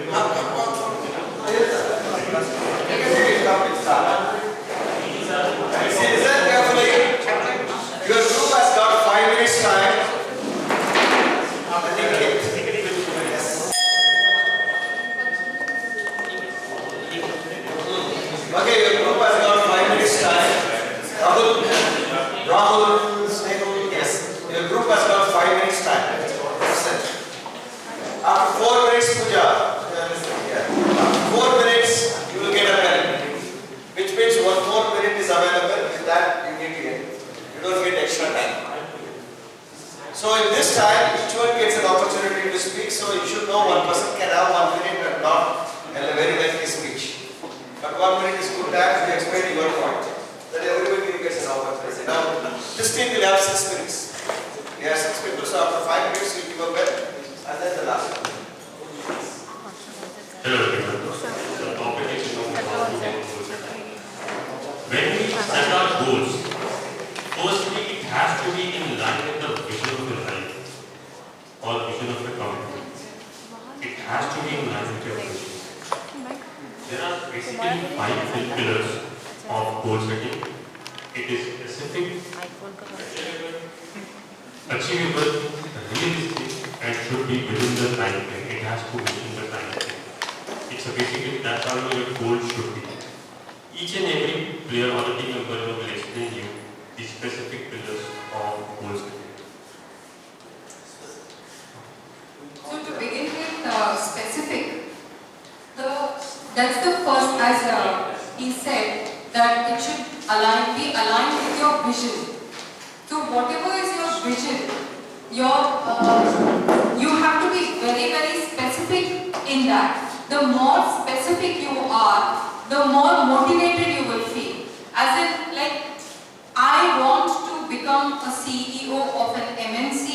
Listen carefully. Your group has got 5 minutes time. Okay, your group has got 5 minutes time. Rahul, Snehal, yes. Your group has got 5 minutes time. Listen. After 4 minutes, Puja. After 4 minutes, you will get a pen. Which means 1 more minute is available. With that, you need to get. You don't get extra time. So in this time, each one gets an opportunity to speak. So you should know one person can have 1 minute and not a very lengthy speech. But 1 minute is good time to explain your point. Then everybody gets an opportunity. Now, this team will have 6 minutes. We have 6 people, so after 5 minutes you give a bell, and then the last one. Hello everyone. The topic is about goals. When we set our goals, firstly it has to be in line with the vision of your life or vision of your company. It has to be in line with your vision. There are basically 5 pillars of goal setting. It is specific, achievable, realistic, and should be within the time frame. It has to be within the time frame. It's basically that's how your goal should be. Each and every player or a team member will explain you the specific pillars of goal setting. So to begin with specific, that's the first, as he said, that it should be aligned with your vision. So whatever is your vision, you have to be very, very specific in that. The more specific you are, the more motivated you will feel. As in, like, I want to become a CEO of an MNC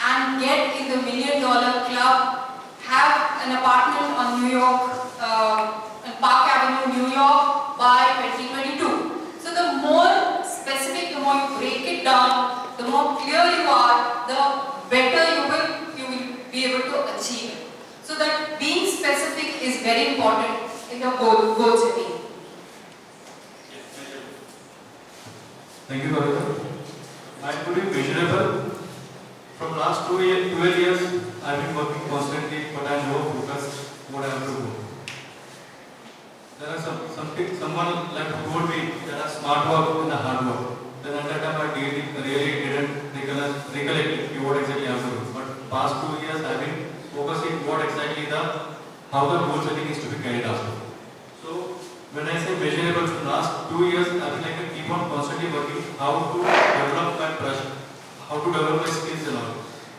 and get in the $1 million club, have an apartment on New York, Park Avenue, New York by 2022. So the more specific, the more you break it down, the more clear you are, the better you will be able to achieve. So that being specific is very important in your goal setting. Thank you, Rajan. Mine could be measurable. From last 12 years, I've been working constantly, but I'm more focused what I have to do. There are someone like who told me there are smart work and the hard work. Then at that time I really didn't recollect what exactly I have to do. But past 2 years I've been focusing what exactly how the goal setting is to be carried out. So when I say measurable, for the last 2 years I've been like keep on constantly working how to develop my trust, how to develop my skills and all.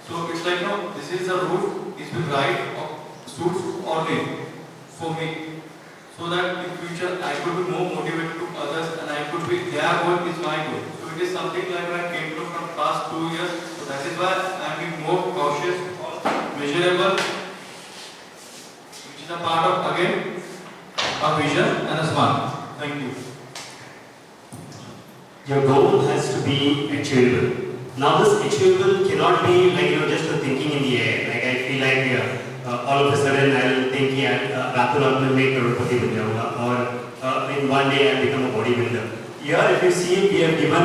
So it's like this is a route, it's been right, suits only for me. So that in future I could be more motivated to others and I could be their goal is my goal. So it is something like I came to from past 2 years. So that is why I am being more cautious on measurable, which is a part of again a vision and a smart. Thank you. Your goal has to be achievable. Now this achievable cannot be like just a thinking in the air. Like I feel like all of a sudden I'll think Rajan will make crorepati ban jaunga, or in one day I'll become a bodybuilder. Here if you see we have given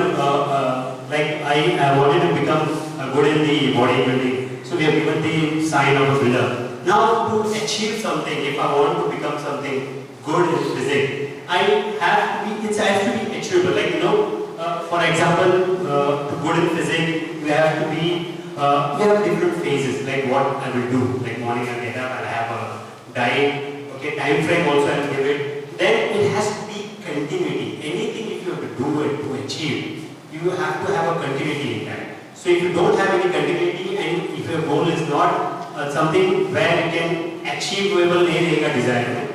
like I wanted to become good in the bodybuilding. So we have given the sign of a builder. Now to achieve something, if I want to become something good in physics, it has to be achievable. Like for example, to good in physics, we have to be we have different phases, like what I will do. Like morning I get up, I'll have a diet, okay, time frame also I'll give it. Then it has to be continuity. Anything if you have to do it to achieve, you have to have a continuity in that. So if you don't have any continuity and if your goal is not something where you can achievable नहीं रहेगा desirable,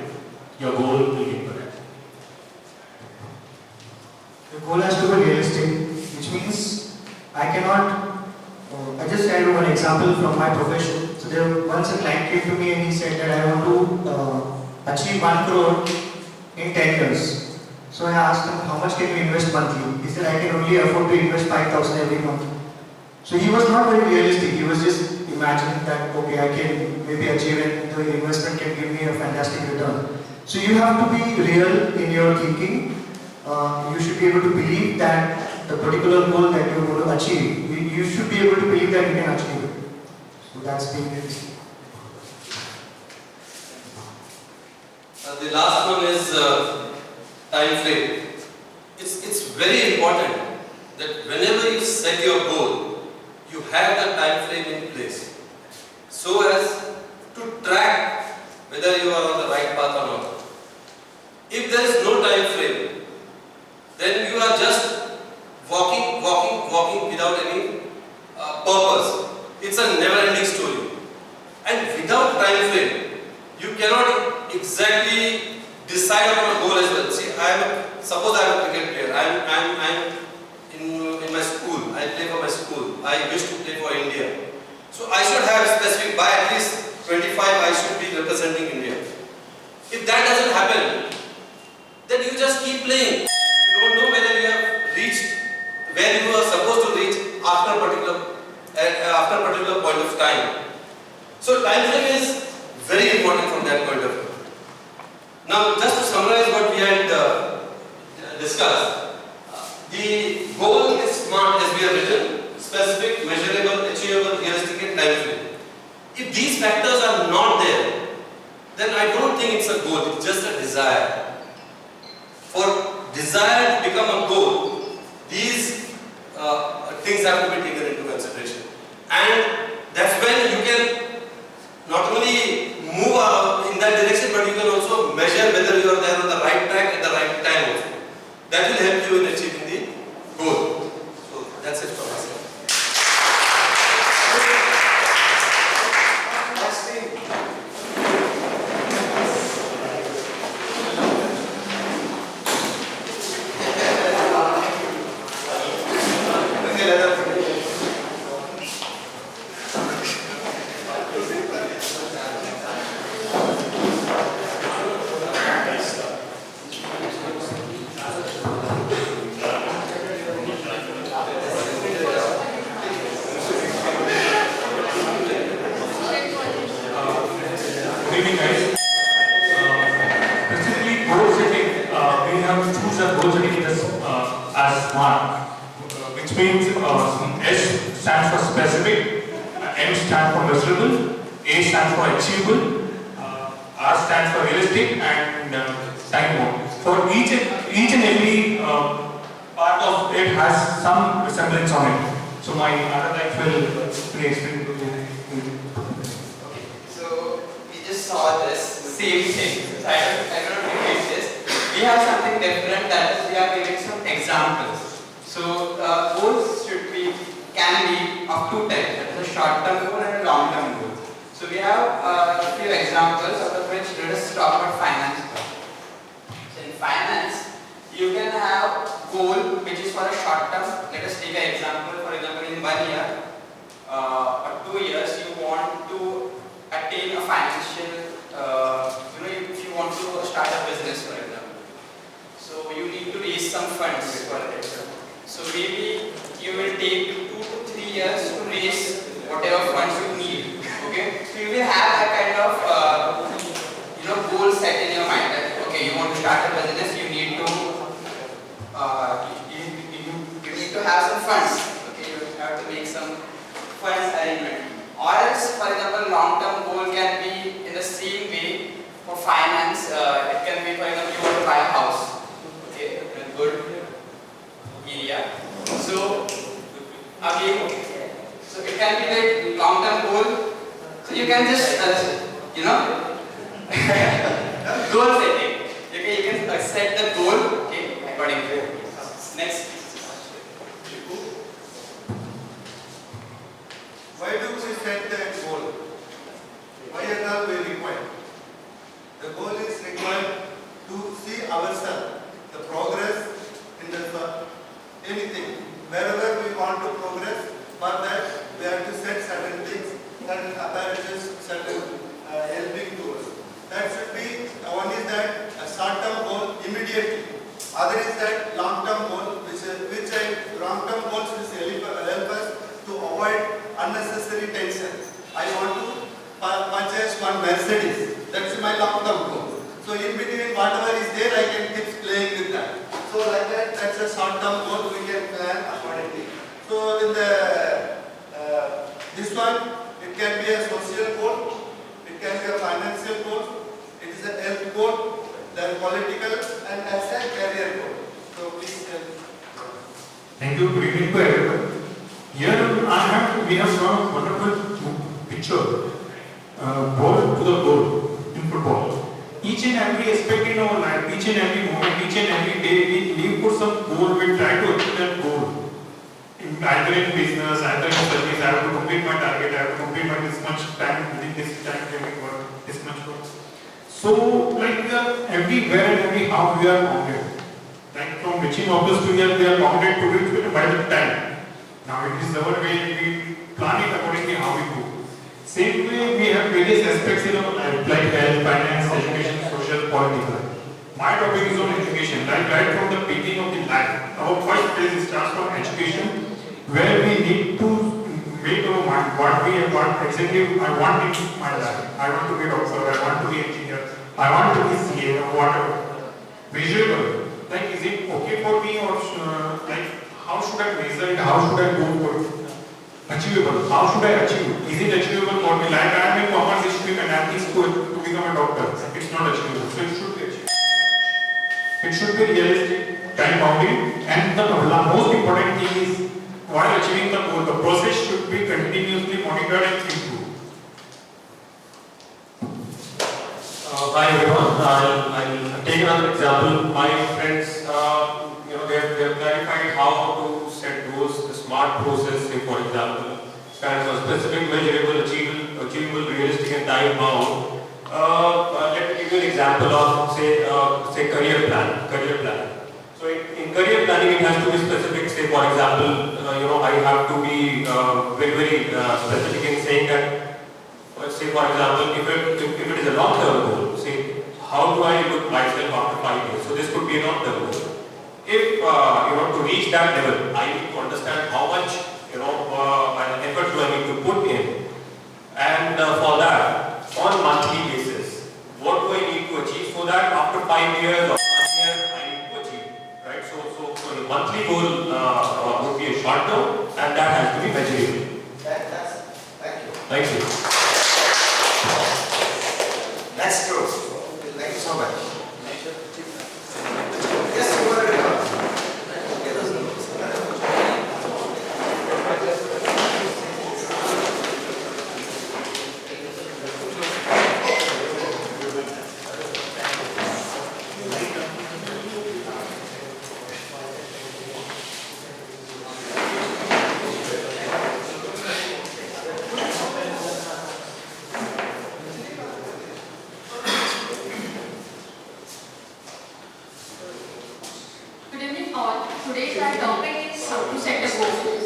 your goal will get correct. The goal has to be realistic, which means I cannot. I just tell you one example from my profession. So once a client came to me and he said that I want to achieve 1 crore in 10 years. So I asked him how much can you invest monthly. He said I can only afford to invest 5,000 every month. So he was not very realistic. He was just imagine that okay, I can maybe achieve it, the investment can give me a fantastic return. So you have to be real in your thinking. You should be able to believe that the particular goal that you want to achieve, you should be able to believe that you can achieve it. So that's being realistic. The last one is time frame. It's very important that whenever you set your goal, you have the time frame in place so as to track whether you are on the right path or not. If there is no time frame, then you are just walking without any purpose. It's a never-ending story. And without time frame, you cannot exactly decide on a goal as well. See, suppose I am a cricket player. I'm in my school. I play for my school. I wish to play for India. So I should have specific, by at least 25 I should be representing India. If that doesn't happen, then you just keep playing. You don't know whether you have reached where you are supposed to reach after a particular point of time. So time frame is very important from that point of view. Now, just to summarize what we had discussed, the goal is SMART as we have written: specific, measurable, achievable, realistic, and time frame. If these factors are not there, then I don't think it's a goal, it's just a desire. For desire to become a goal, these things have to be taken into consideration. And that's when you can not only move in that direction, but you can also measure whether you are there on the right track at the right time also. That will help you in achieving the goal. So that's it from myself. Good evening, guys. Specifically, goal setting, we have to choose a goal setting as SMART, which means S stands for specific, M stands for measurable, A stands for achievable, R stands for realistic, and time bound. For each and every part of it has some resemblance on it. So my other life will explain to you. Saw this same thing. So I don't repeat this. We have something different, that is we are giving some examples. So goals can be of two types. That is a short-term goal and a long-term goal. So we have a few examples, out of which let us talk about finance. So in finance, you can have goal which is for a short term. Let us take an example. For example, in 1 year or 2 years, you want to attain a financial, if you want to start a business, for example. So you need to raise some funds for it. So maybe you will take 2 to 3 years to raise whatever funds you need. Okay. So you will have a kind of goal set in your mind that okay, you want to start a business, you need to you need to have some funds. Okay, you have to make some funds arrangement. Or else, for example, long-term goal can be in the same way for finance. It can be, for example, you want to buy a house, okay, in a good area. So again, so it can be like long-term goal. So you can just, goal setting. Okay, you can set the goal, okay, according to it. Next. Why do we set the goal? Why are we required? The goal is required to see ourselves, the progress in anything. Wherever we want to progress, for that we have to set certain things, certain apparatus, certain helping tools. That should be, one is that some Mercedes. That's my long-term goal. So in between whatever is there, I can keep playing with that. So like that, that's a short-term goal. We can plan accordingly. So in the this one, it can be a social goal, it can be a financial goal, it is a health goal, then political, and as a career goal. So please. Thank you. Good evening to everyone. Here we have drawn a wonderful picture, ball to the goal in football. Each and every aspect in our life, each and every moment, each and every day, we put some goal, we try to achieve that goal. Either in business, either in service, I have to complete my target, I have to complete my this much time, within this time frame work, this much work. So, like we are everywhere and every how we are bounded. Like from reaching office to here, we are bounded to reach by the time. Now it is our way, we plan it accordingly how we do. Same way we have various aspects in our life, like health, finance, education, social, political. My topic is on education, like right from the beginning of the life. Our first phase starts from education, where we need to make our mind what exactly I want in my life. I want to be a doctor, I want to be engineer, I want to be CA or whatever. Measurable. Like is it okay for me or like how should I measure it? How should I go for it? Achievable. How should I achieve? Is it achievable for me? Like I am in commerce stream and I am to become a doctor. It's not achievable. So it should be achievable. It should be realistic, time bounded, and the most important thing is while achieving the goal, the process should be continuously monitored and improved. Hi everyone. I'll take another example. My friends, they have clarified how to set goals, the SMART process, say for example, kind of a specific, measurable, achievable, realistic, and time bound. Let me give you an example of say career plan. So in career planning, it has to be specific. Say for example, I have to be very specific in saying that. Say for example, if it is a long-term goal, say how do I look myself after 5 years? So this could be a long-term goal. If to reach that level, I need to understand how much effort do I need to put in, and for that, on monthly basis, what do I need to achieve so that after 5 years or 1 year I need to achieve, right? So the monthly goal would be a short term, and that has to be measurable. Thank you. Next group. Thank you so much. Yes, you want to Today's our topic is how to set a goal.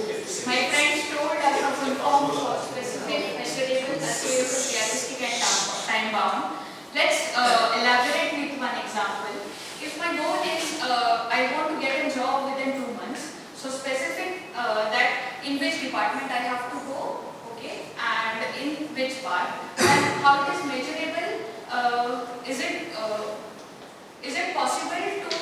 My friends told us a full form for specific, measurable, achievable, realistic and time bound. Let's elaborate with one example. If my goal is I want to get a job within 2 months, so specific that in which department I have to go, okay, and in which part, and how it is measurable. Is it possible to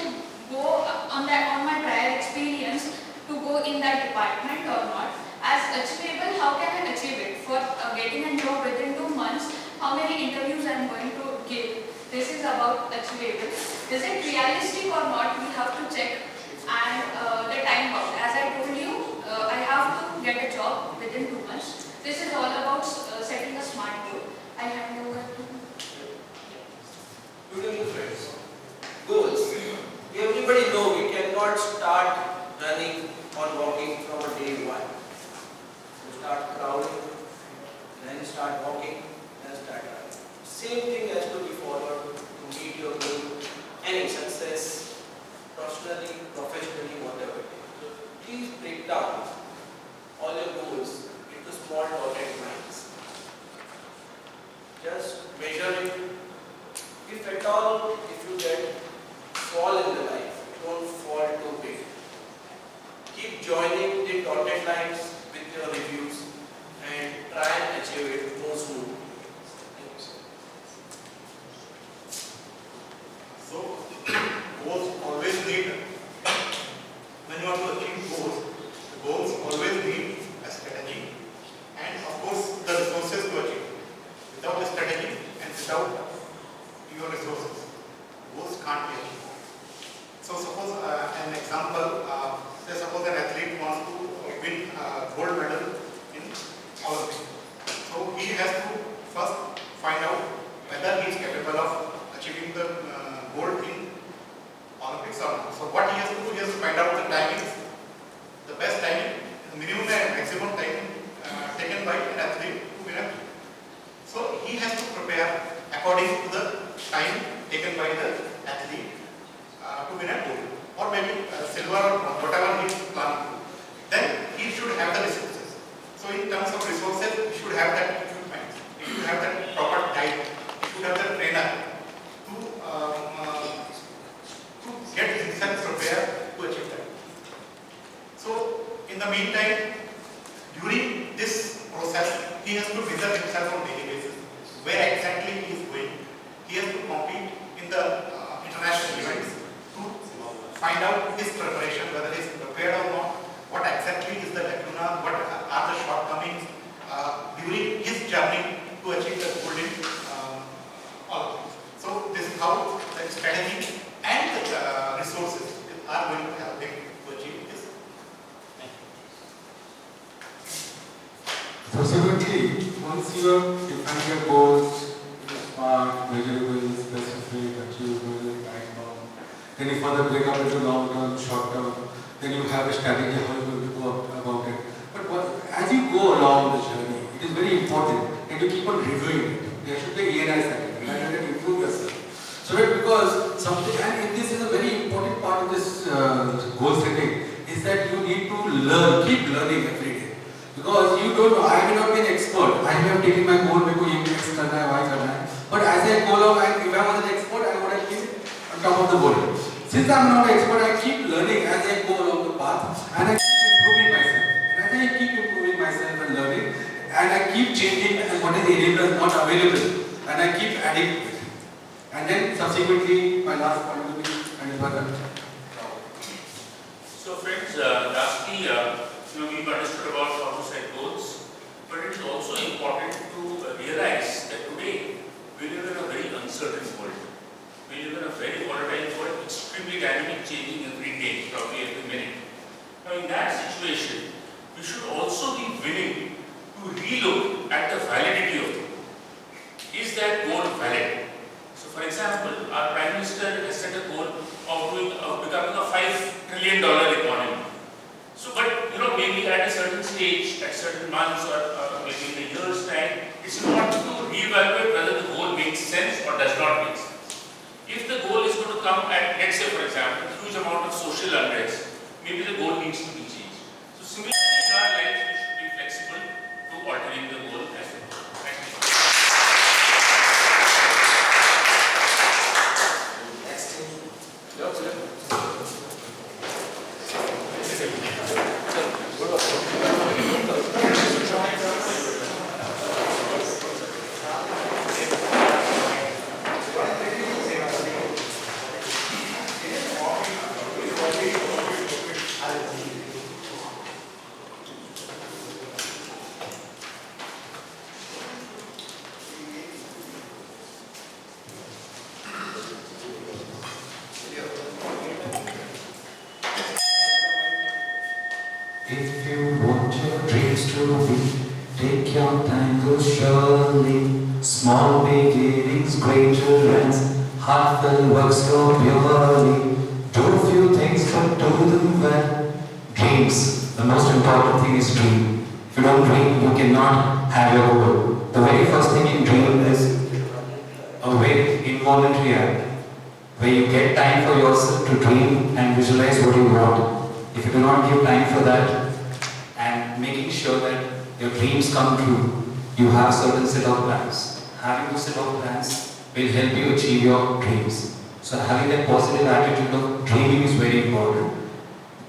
go on my prior experience to go in that department or not? As achievable, how can I achieve it? For getting a job within 2 months, how many interviews I am going to give? This is about achievable. Is it realistic or not? We have to check. And the time bound. As I told you, I have to get a job within 2 months. This is all about setting a smart goal. I hand over to Student friends, goals. Everybody know we cannot start running or walking from a day one. You start crawling, then start walking, then start running. Same thing has to be followed to meet your goal, any success, personally, professionally, whatever it is. Please break down all your goals into small dotted lines. Just measure it. If at all, if you get fall in the life, don't fall too big. Keep joining the dotted lines with your reviews and try and achieve it more smoothly. Thank you, sir. So he has to prepare according to the time taken by the athlete to win a gold, or maybe silver or bronze, whatever he is planning to. Then he should have the resources. So in terms of resources, he should have that equipment, he should have that proper diet, he should have the trainer to get himself prepared to achieve that. So in the meantime, during this process, he has to visit himself on daily basis. Where exactly he is going? He has to compete in the international events to find out his preparation, whether he is prepared or not, what exactly is the lacuna, what are the shortcomings during his journey to achieve the goal in Olympics. So this is how the strategy and the resources are going to help him to achieve this. Subsequently, once you have defined your goals, smart, measurable, specific, achievable, time-bound, then you further break up into long-term, short-term, then you have a strategy how you will go about it. But as you go along the journey, it is very important that you keep on reviewing it. There should be ENI cycle, evaluate and improve yourself. So that because something, and this is a very important part of this goal setting, is that you need to learn, keep learning every day. Because you don't know, I may not be an expert. I may have taken my goal because you X karna hai, Y karna hai. But as I go along, if I was an expert, I would have been on top of the goal. Since I am not an expert, I keep learning as I go along the path, and I keep improving myself. And as I keep improving myself and learning, and I keep changing what is enabler not available, and I keep adding to it. And then subsequently, my last point will be So friends, lastly, we've understood about how to set goals, but it is also important to realize that today we live in a very uncertain world. We live in a very volatile world, extremely dynamic, changing every day, probably every minute. Now in that situation, we should also be willing to relook at the validity of the goal. Is that goal valid? So for example, our Prime Minister has set a goal of becoming a $5 trillion economy. So, but maybe at a certain stage, at certain months or maybe in a year's time, it's important to reevaluate whether the goal makes sense or does not make sense. If the goal is going to come at, let's say for example, a huge amount of social unrest, maybe the goal needs to be changed. So similarly in our lives, we should be flexible to altering the goal as well. Thank you. If you want your dreams to be, take your time, go surely. Small beginnings, greater ends, heartfelt works go purely. Do a few things, but do them well. Dreams, the most important thing is dream. If you don't dream, you cannot have your goal. The very first thing in dream is a very involuntary act, where you get time for yourself to dream and visualize what you want. If you do not give time for that and making sure that your dreams come true, you have certain set of plans. Having those set of plans will help you achieve your dreams. So having that positive attitude of dreaming is very important.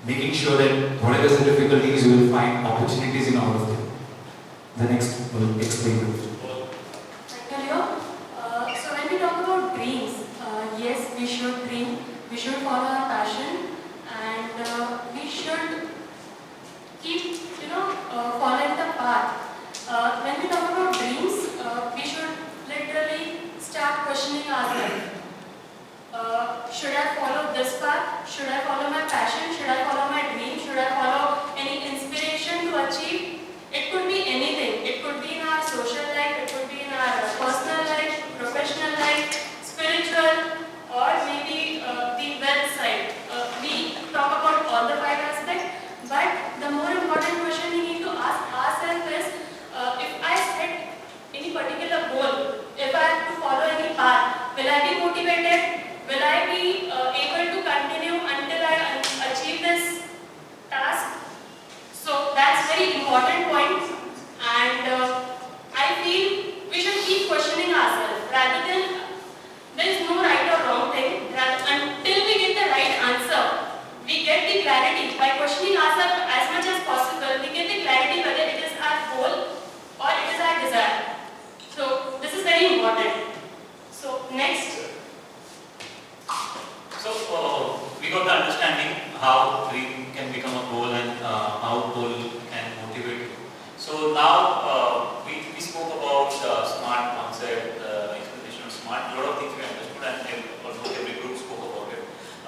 Making sure that whatever the difficulties, you will find opportunities in all of them. The next will explain it. So when we talk about dreams, yes, we should dream, we should follow our passion, and we should keep, following the path. When we talk about dreams, we should literally start questioning ourselves. Should I follow this path? Should I follow my passion? Should I follow my dream? Should I follow any inspiration to achieve? It could be anything. It could be in our social life, it could be in our personal life, professional life, spiritual, or maybe the wealth side. We talk about all the 5 aspects, but the more important question we need to ask ourselves is, if I set any particular goal, I be motivated? Will I be able to continue until I achieve this task? So that's very important point, and I feel we should keep questioning ourselves rather than there is no right or wrong thing. Until we get the right answer, we get the clarity. By questioning ourselves as much as possible, we get the clarity whether it is our goal or it is our desire. So this is very important. So next. So we got the understanding how dream can become a goal and how goal can motivate you. So now we spoke about smart concept, explanation of smart. A lot of things we understood and almost every group spoke about it.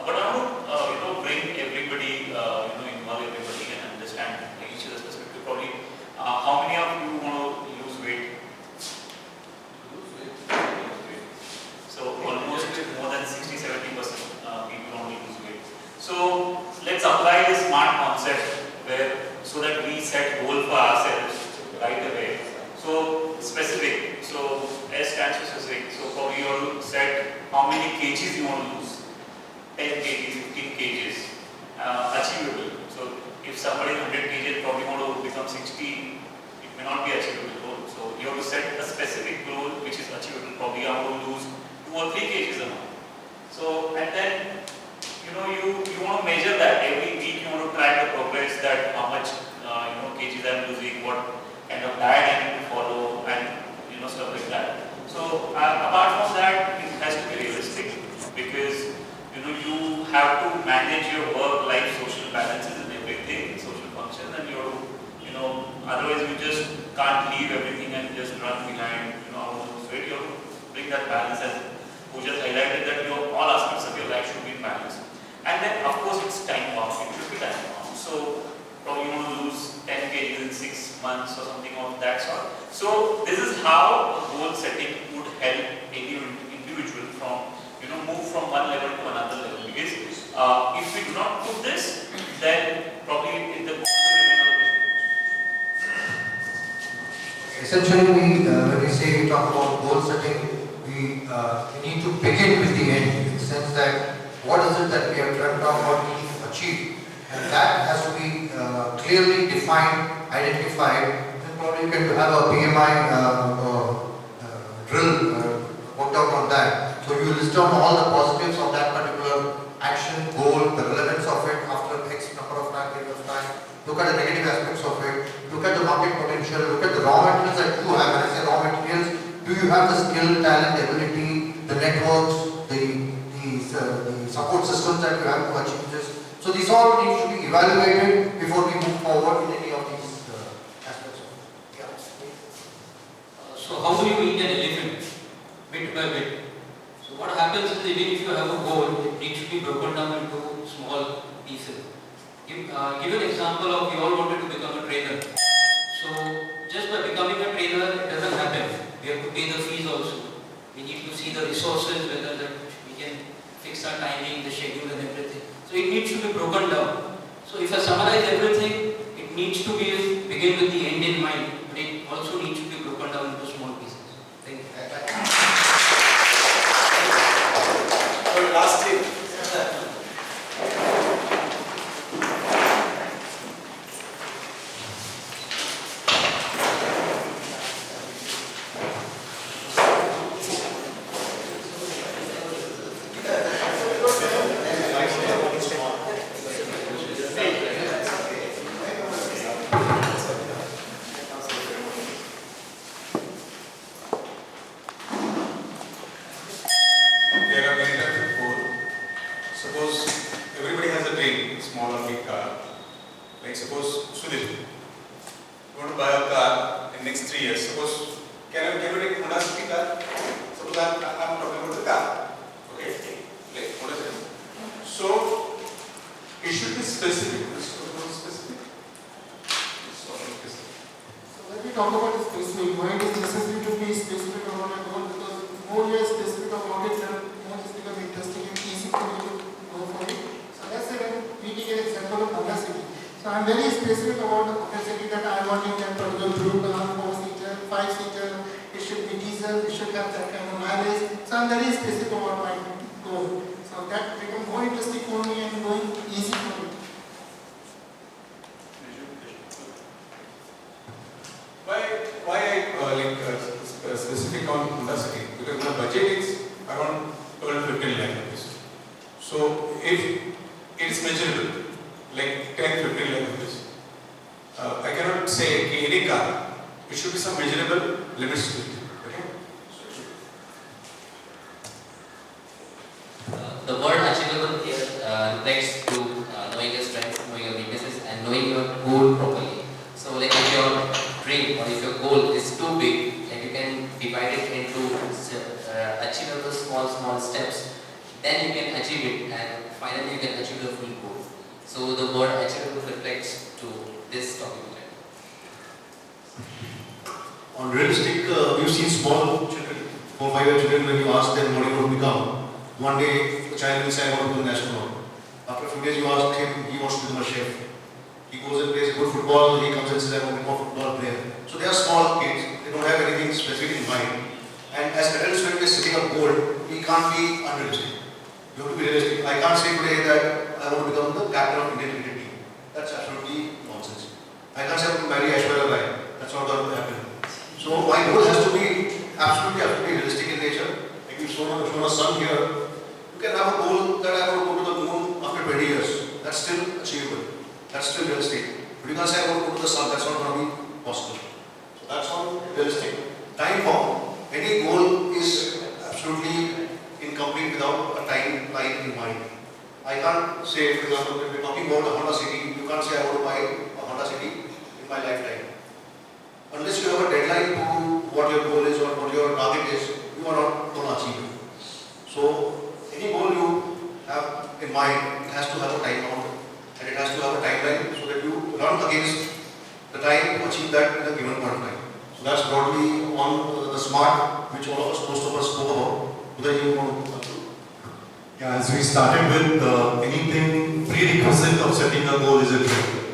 But I want to bring everybody, involve everybody and understand each other's perspective. Probably, how many of you want to lose weight? So almost more than 60-70% people want to lose weight. So let's apply this smart concept so that we set goal for ourselves right away. So specific. So S stands for specific. So probably you want to set how many kgs you want to lose. 10 kgs, 15 kgs. Achievable. So if somebody is 100 kgs probably want to become 60, it may not be achievable goal. So you have to set a specific goal which is achievable. Probably you want to lose 2 or 3 kgs a month. So and then you want to measure that every week. You want to track the progress, that how much kgs I am losing, what kind of diet I need to follow, and stuff like that. So apart from that, it has to be realistic because you have to manage your work, life, social balances, and everything, social functions, and otherwise you just can't leave everything and just run behind. All those weight. You have to bring that balance, as who just highlighted that all aspects of your life should be in balance. And then of course it's time bound. It should be time bound. So probably you want to lose 10 kg in 6 months or something of that sort. So this is how a goal setting would help any individual from move from one level to another level. Because if we do not do this, then probably the goal will remain on the Essentially, when we talk about goal setting, we need to begin with the end, in the sense that what is it that we have dreamt of, what we need to achieve, and that has to be clearly defined, identified. And probably you can have a PMI drill worked out on that. So you list down all the positives of that particular action, goal, the relevance of it after X number of period of time. Look at the negative aspects of it. Look at the market potential. Look at the raw materials that you have. When I say raw materials, do you have the skill, talent, ability, the networks, the support systems that you have to achieve this? So these all need to be evaluated before we move forward in any of these aspects of it. Yeah. So how do you eat an elephant? Bit by bit. So what happens is, even if you have a goal, it needs to be broken down into small pieces. Give an example of, we all wanted to become a trainer. So just by becoming a trainer, it doesn't happen. We have to pay the fees also. We need to see the resources, whether that we can fix our timing, the schedule and everything. So it needs to be broken down. So if I summarize everything, it needs to begin with the end in mind, but it also needs to be broken down into small pieces. Thank you. So last thing. I'm very specific about the capacity that I want in that particular group, 4-seater, 5-seater, it should be diesel, it should have that kind of mileage. So I'm very specific about my goal. So that become more interesting for me and going easy for me. Why I specific on Honda City? Because the budget is around 12-15 lakh rupees. So if it's measurable, like 10-15 lakh rupees, I cannot say okay, any car. It should be some measurable limits to it. Okay? The word achievable here reflects to knowing your strengths, knowing your weaknesses, and knowing your goal properly. So, like if your dream or if your goal is too big, like you can divide it into achievable small steps. Then you can achieve it, and finally you can achieve the full goal. So the word achievable reflects to this topic. On realistic, we've seen small children, 4 or 5 year children, when you ask them what you want to become, one day the child will say, I want to be an astronaut. After a few days you ask him, he wants to become a chef. He goes and plays good football, he comes and says, I want to become a football player. So they are small kids, they don't have anything specific in mind. And as adults, when we are setting a goal, we can't be unrealistic. You have to be realistic. I can't say today that I want to become the captain of Indian cricket team. That's absolutely nonsense. I can't say I want to marry Aishwarya Rai. That's not going to happen. So my goal has to be absolutely realistic in nature. Like you've shown a son here, you can have a goal that I want to go to the moon after 20 years. That's still achievable. That's still realistic. But you can't say I want to go to the sun. That's not going to be possible. So that's not realistic. Time bomb. Any goal is absolutely incomplete without a timeline in mind. I can't say, for example, if we're talking about a Honda City, you can't say I want to buy a Honda City in my lifetime. Unless you have a deadline to what your goal is or what your target is, you are not going to achieve it. So, any goal you have in mind, it has to have a time bound and it has to have a timeline so that you run against the time to achieve that in a given point of time. So that's broadly on the SMART, which all of us, most of us spoke about. Whether you want to Yeah, as we started with anything prerequisite of setting a goal is a dream.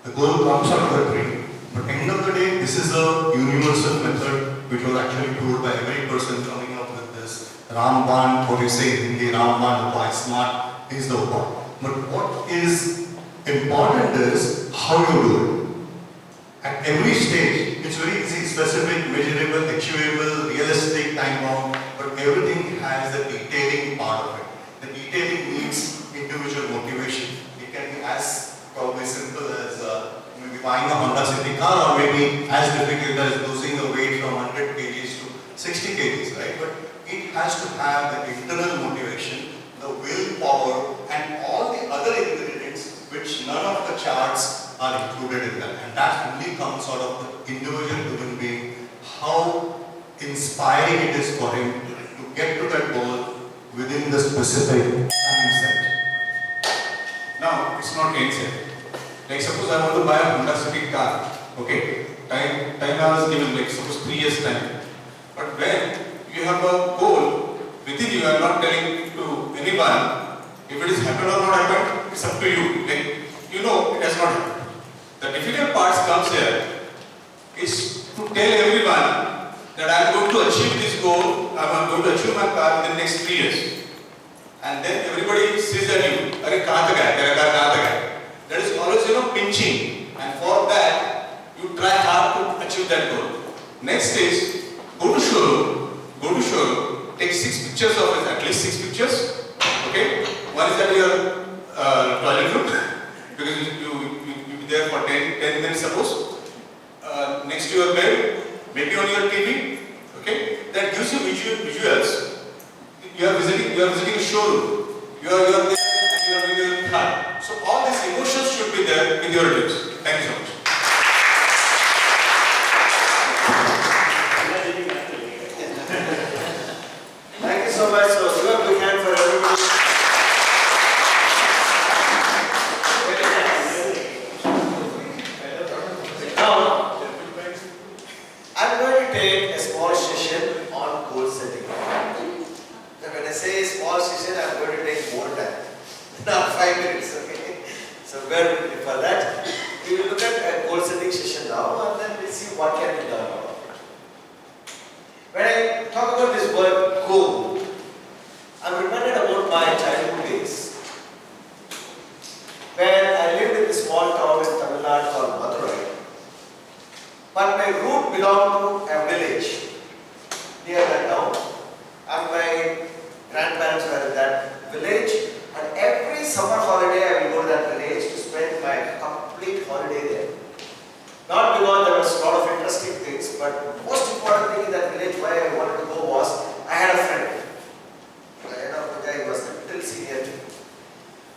The goal comes out of a dream. But end of the day, this is a universal method which was actually proved by every person coming up with this Ramban, what you say in Hindi, Ramban, why SMART is the one. But what is important is how you do it. At every stage, it's very easy, specific, measurable, achievable, realistic, time bound, but everything has the detailing part of it. The detailing needs individual motivation. It can be as probably simple as maybe buying a Honda City car, or maybe as difficult as losing the weight from 100 kgs to 60 kgs, right? But it has to have the internal motivation, the willpower, and all the other ingredients which none of the charts are included in that. And that only comes out of the individual human being, how inspiring it is for him to get to that goal within the specific time set. Now, it's not answer. Like suppose I want to buy a Honda City car. Okay, time I was given, like suppose 3 years time. But when you have a goal within you, I am not telling to anyone, if it is happened or not happened, it's up to you. Like, you know it has not happened. The difficult parts comes here is to tell everyone that I am going to achieve this goal, I am going to achieve my car in the next 3 years. And then everybody says at you, "Arey kahan tak hai? Tera car kahan tak hai?" That is always, pinching. And for that, you try hard to achieve that goal. Next is, go to showroom, take 6 pictures of it, at least 6 pictures. Okay? One is at your toilet room, because you'll be there for 10 minutes suppose. Next to your bed, maybe on your TV. Okay? That gives you visuals. You are visiting a showroom. You are there and you are doing your car. So all these emotions should be there in your lips. Thank you so much. Thank you so much. So give a big hand for everybody. Now, I'm going to take a small session on goal setting. Now, when I say small session, I'm going to take more time. Not 5 minutes, okay? So bear with me for that. We will look at a goal setting session now and then we'll see what can be done about it. talk about this word goal, I'm reminded about my childhood days. When I lived in this small town in Tamil Nadu called Madurai. But my root belonged to a village near that town. And my grandparents were in that village. And every summer holiday I will go to that village to spend my complete holiday there. Not because there was a lot of interesting things, but the most important thing in that village why I wanted to go was I had a friend. He was a little senior to me.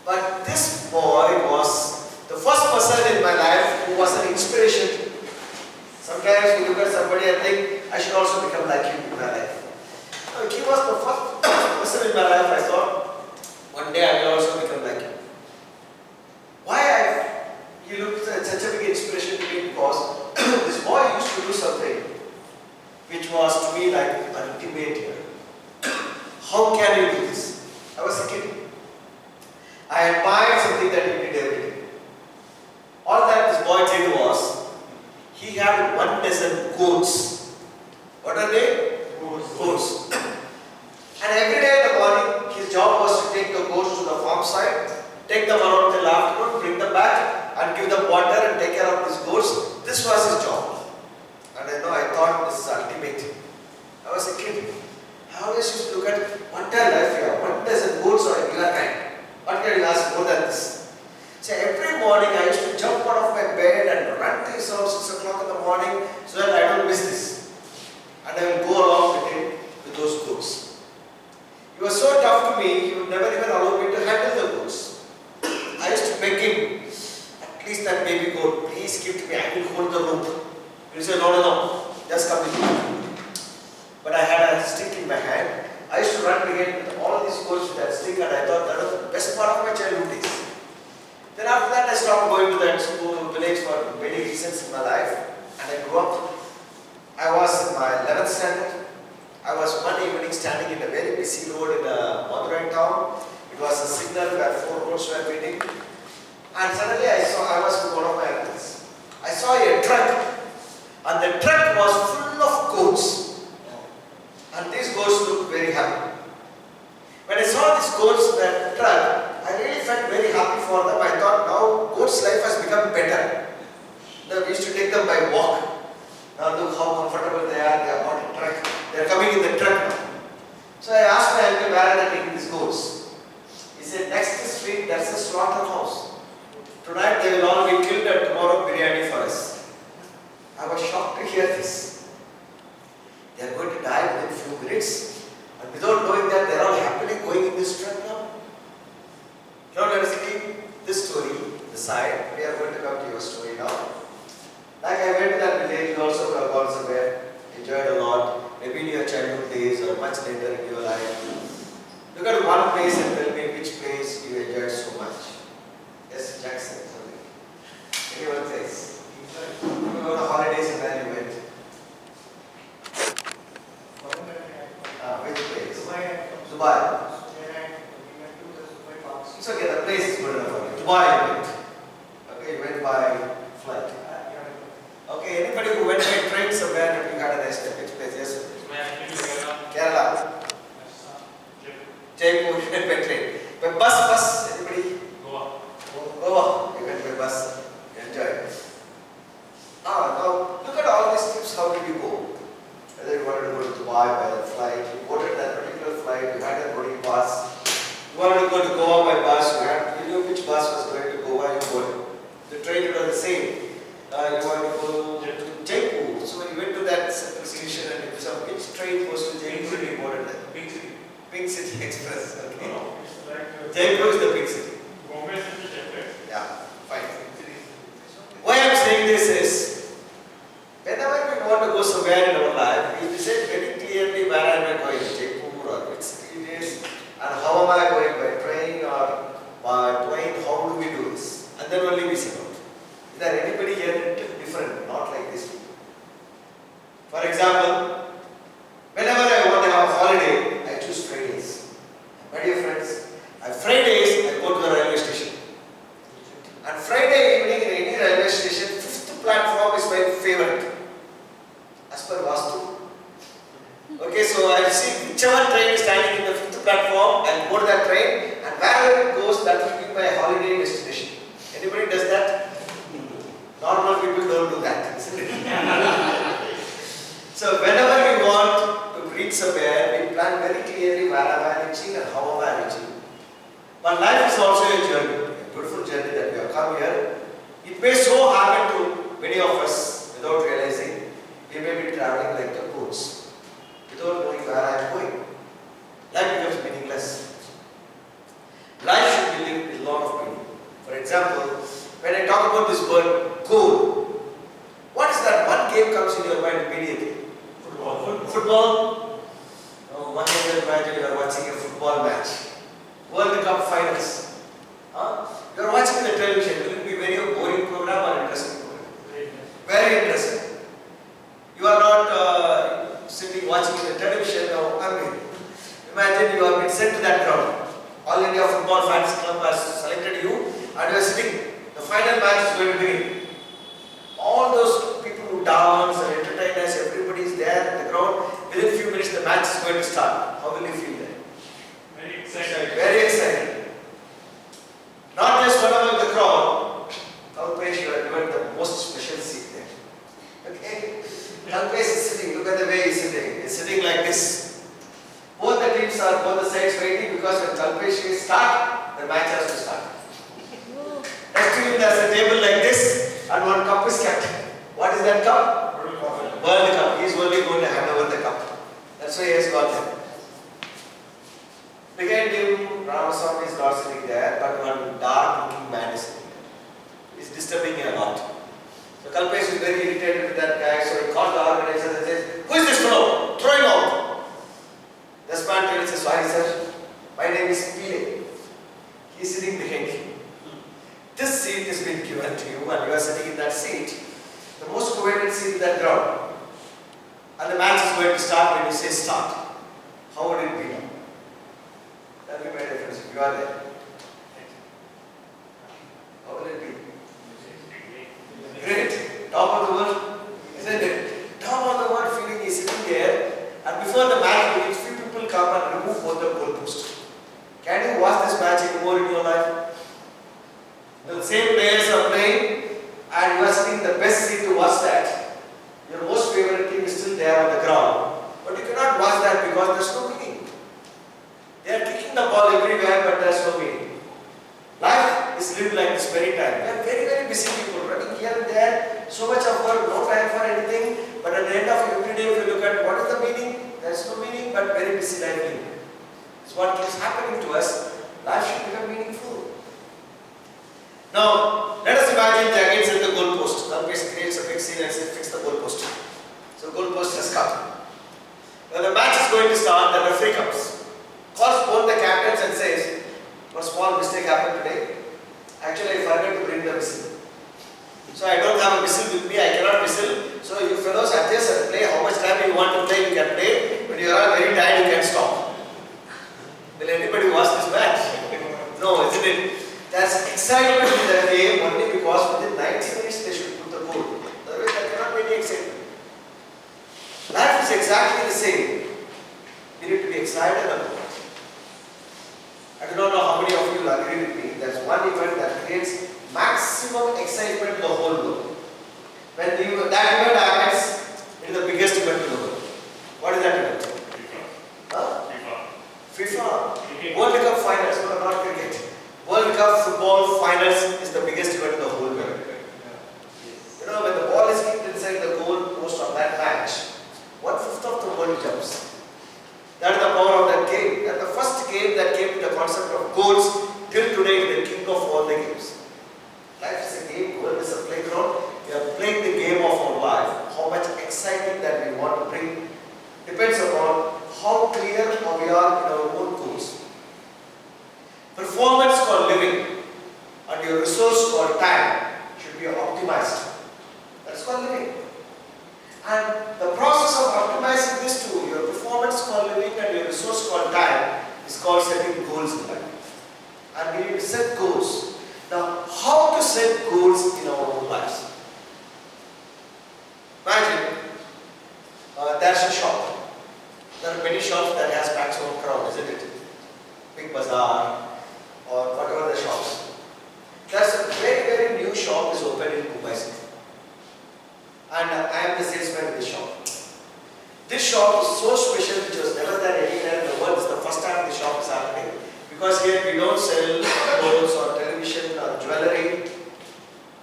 But this boy was the first person in my life who was an inspiration. Sometimes we look at somebody and think, I should also become like him in my life. He was the first person in my life I thought, one day I will also become like him. He looked at such a big inspiration to me because this boy used to do something which was to me like ultimate here. How can you do this? I was a kid. I admired something that he did every day. All that this boy did was, he had 1 dozen goats. What are they? Goats. And every day in the morning, his job was to take the goats to the farm side, take them around till afternoon, bring them back, and give them water and take care of these goats. This was his job. And I thought this is ultimate. I was a kid. I always used to look at what a life here, 1 dozen goats or a bigger kind. What can you ask more than this? So every morning I used to jump out of my bed and run till 6 o'clock in the morning so that I don't miss this. And I will go along with him with those goats. He was so tough to me, he would never even allow me to handle the goats. I used to beg him, at least that baby goat, please give to me, I will hold the rope. He would say, no, just come with me. But I had a stick in my hand. I used to run behind with all these goats with that stick, and I thought that was the best part of my childhood days. Then after that I stopped going to that school village for many reasons in my life, and I grew up. I was in my 11th standard. I was one evening standing in a very busy road in a Madurai town. It was a signal where 4 roads were meeting. And suddenly I was with one of my uncles. I saw a truck, and the truck was full of goats. And these goats looked very happy. When I saw these goats in the truck, I really felt very happy for them. I thought now goats' life has become better. Now, we used to take them by walk. Now look how comfortable they are on a truck. They are coming in the truck now. So I asked my uncle, where are they taking these goats? He said, next street there's a slaughterhouse. Tonight they will all be killed and tomorrow biryani for us. I was shocked to hear this. They are going to die within a few minutes, and without knowing that they are all happily going in this truck now. Now let us leave this story aside. We are going to come to your story now. Like I went to that village, you also have gone somewhere, enjoyed a lot, maybe in your childhood days or much later in your life. Look at one place and tell me which place you enjoyed so much. Yes, Jackson, sorry. Anyone place? You go to holidays and then you went. Which place? Dubai. It's okay, the place is good enough for you. Dubai you went. Okay, you went by flight. Okay, anybody who went by train somewhere and you had a nice time, which place? Yes? Kerala. Jaipur, you went by train. By bus, anybody? Goa. You went by bus. Enjoy. Now look at all these trips, how did you go? Whether you wanted to go to Dubai by the flight, you boarded that particular flight, you had a boarding pass. You wanted to go to Goa by bus, you knew which bus was going to Goa, you boarded. The train was the same. You wanted to go to Jaipur, so you went to that central station and you saw which train goes to Jaipur, you boarded that. Pink City. Pink City Express, okay. No, it's like Jaipur is the Pink City. Bombay is the Jaipur. Yeah, fine. Why I am saying this is, whenever we want to go somewhere in our life, we say very clearly where am I going, Jaipur or which city it is, and how am I going, by train or by plane, how do we do this? And then only we set out. Is there anybody here different, not like this? For example, whenever I want to have a holiday, I choose Fridays. My dear friends, on Fridays I go to the railway station. And Friday evening in any railway station, 5th platform is my favorite. As per Vastu. Okay, so I Whichever train is standing in the 5th platform, I'll board that train, and wherever it goes, that will be my holiday destination. Anybody does that? Normal people don't do that. So whenever we want to reach somewhere, we plan very clearly where am I reaching and how am I reaching. But life is also a journey, a beautiful journey that we have come here. It may so happen to many of us, without realizing, we may be traveling like the goats, without knowing where I am going. Life becomes meaningless. Life should be lived with a lot of meaning. For example, when I talk about this word goal, what is that one game comes in your mind immediately? Football? No, one day imagine you are watching a football match. World Cup finals. You are watching the television. Will it be very boring program or interesting program? Very interesting. You are not sitting watching the television. No, imagine you have been sent to that ground. All India Football Fans Club has selected you and you are sitting. The final match is going to begin. All those people who dance and entertainers, everybody is there in the ground. Within a few minutes the match is going to start. How will you feel there? Very excited. Very excited. Not just one among the crowd. Kalpesh, you are given the most special seat there. Okay? Kalpesh is sitting. Look at the way he is sitting. He is sitting like this. Both the teams are both the sides waiting because when Kalpesh is start, the match has to start. Next to him there is a table like this and one cup is kept. What is that cup? World Cup. He is only going to hand over the cup. That's why he has got there. Behind him, Ramaswamy is not sitting there, but one dark looking man is sitting there. He is disturbing him a lot. So Kalpesh is very irritated with that guy, so he calls the organizer and says, "Who is this fellow? Throw him out." This man tells him, "Sorry sir, my name is Pile." He is sitting behind him. This seat has been given to you and you are sitting in that seat, the most coveted seat in that ground. And the match is going to start when you say start. How would it be now? That will make a difference if you are there. How will it be? Great. Top of the world, isn't it? Top of the world feeling is sitting there and before the match begins, few people come and remove both the goalposts. Can you watch this match anymore in your life? The same players are playing and you are sitting in the best seat to watch that. Your most favorite team is still there on the ground. But you cannot watch that because there is no meaning. They are kicking the ball everywhere but there is no meaning. Life is lived like this very time. We are very, very busy people running here and there. So much of work, no time for anything. But at the end of every day if you look at what is the meaning, there is no meaning but very busy life living. It's what keeps happening to us. Life should become meaningful. Now, let us imagine they again set the goalpost. Kalpesh creates a big scene and says, "Fix the goalpost." So, goalpost has come. When the match is going to start, the referee comes, calls both the captains and says, "One small mistake happened today. Actually, I forgot to bring the whistle. So, I don't have a whistle with me, I cannot whistle. So, you fellows adjust and play. How much time you want to play, you can play. When you are very tired, you can stop." Will anybody watch this match? No, isn't it? There's excitement in the game only because within 90 minutes they should put the goal. Otherwise there cannot be any excitement. Life is exactly the same. We need to be excited about it. I do not know how many of you will agree with me. There's one event that creates maximum excitement in the whole world. When that event happens, it is the biggest event in the world. What is that event? FIFA. World Cup finals, no, not cricket. World Cup football finals is the biggest event in the whole world. You know, when the ball is kicked inside the goal post of that match, 1/5 of the world jumps. That is the power of that game. That is the first game that came with the concept of goals. Till today, it is the king of all the games. Life is a game, world is a playground. We are playing the game of our life. How much excitement that we want to bring depends upon how clear we are in our own goals. Performance called living and your resource called time should be optimized. That's called living. And the process of optimizing this two, your performance called living and your resource called time, is called setting goals in life. And we need to set goals. Now, how to set goals in our own lives? Imagine there's a shop. There are many shops that has maximum crowd, isn't it? Big bazaar or whatever the shops. There's a very, very new shop is opened in Mumbai City. And I am the salesman in this shop. This shop is so special, which was never there anywhere in the world. It's the first time the shop is happening. Because here we don't sell clothes or television or jewelry.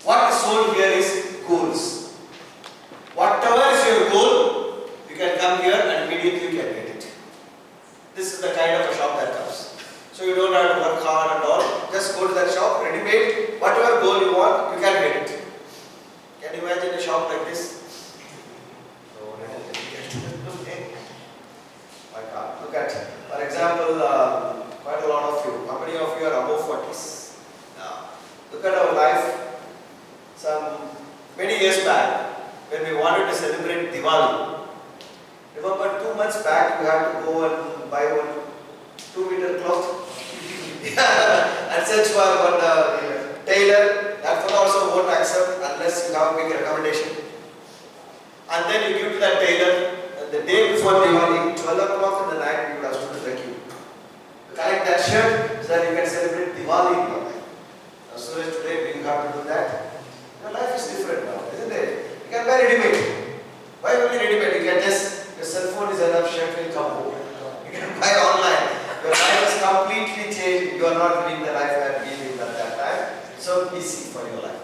What is sold here is goals. Whatever is your goal, you can come here and immediately you can get it. This is the kind of a shop that comes. So you don't have to work hard and all. Just go to that shop, ready-made, whatever goal you want, you can get it. Can you imagine a shop like this? Look at, for example, quite a lot of you. How many of you are above 40s? Look at our life. Many years back, when we wanted to celebrate Diwali, remember 2 months back, we had to go and buy one 2-meter cloth and search for one tailor. That one also won't accept unless you have a big recommendation. And then you give to that tailor. The day before Diwali, 12 o'clock in the night, you would have stood in the queue. You collect that shirt so that you can celebrate Diwali in your life. As soon as today we have to do that, your life is different now, isn't it? You can buy ready-made. Why only ready-made? You can just, your cell phone is enough, shirt will come home. You can buy online. Your life is completely changed. You are not living the life that we lived at that time. So easy for your life.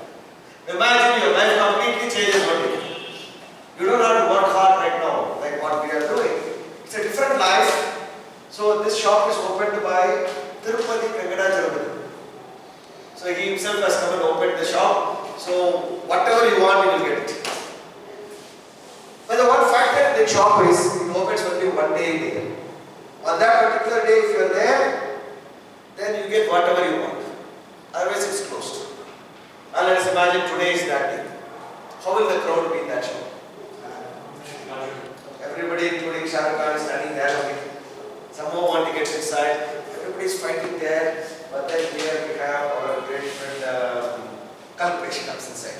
Imagine your life completely changes one day. You don't have to work hard right now, like what we are doing. It's a different life. So this shop is opened by Tirupati Venkatachalam. So he himself has come and opened the shop. So whatever you want, you will get it. But the one factor in the shop is it opens only one day in the year. On that particular day, if you are there, then you get whatever you want. Otherwise, it's closed. And let us imagine today is that day. How will the crowd be in that shop? Everybody, including Shah Rukh Khan, is standing there only. Somehow want to get inside. Everybody is fighting there. But then here we have our great friend Kalpesh comes inside.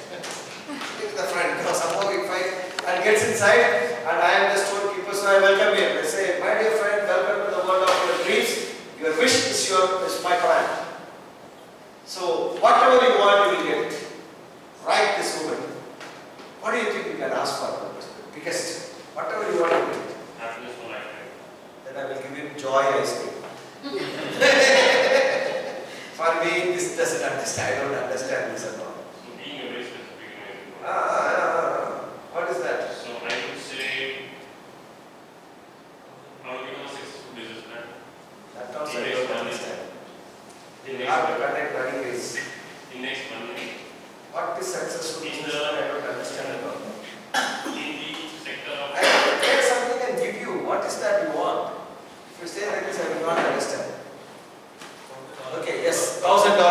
Look at the friend. Somehow we fight and gets inside. And I am the storekeeper, so I welcome him. They say, my dear friend, welcome to the world of your dreams. Your wish is my command. So whatever you want, you will get it. Right this moment. What do you think you can ask for? Biggest. Whatever you want to do. Happiness for lifetime. Then I will give you joy ice cream. For me, this doesn't understand. I don't understand this at all. So being a very specific way. What is that? So I would say, how to become a successful businessman. That also I don't understand. In You have to connect running race. In next 1 minute. What is successful businessman? I don't understand at all. In the sector of... I can tell something and give you. What is that you want? If you say like this, I will not understand. Okay, yes, $1,000.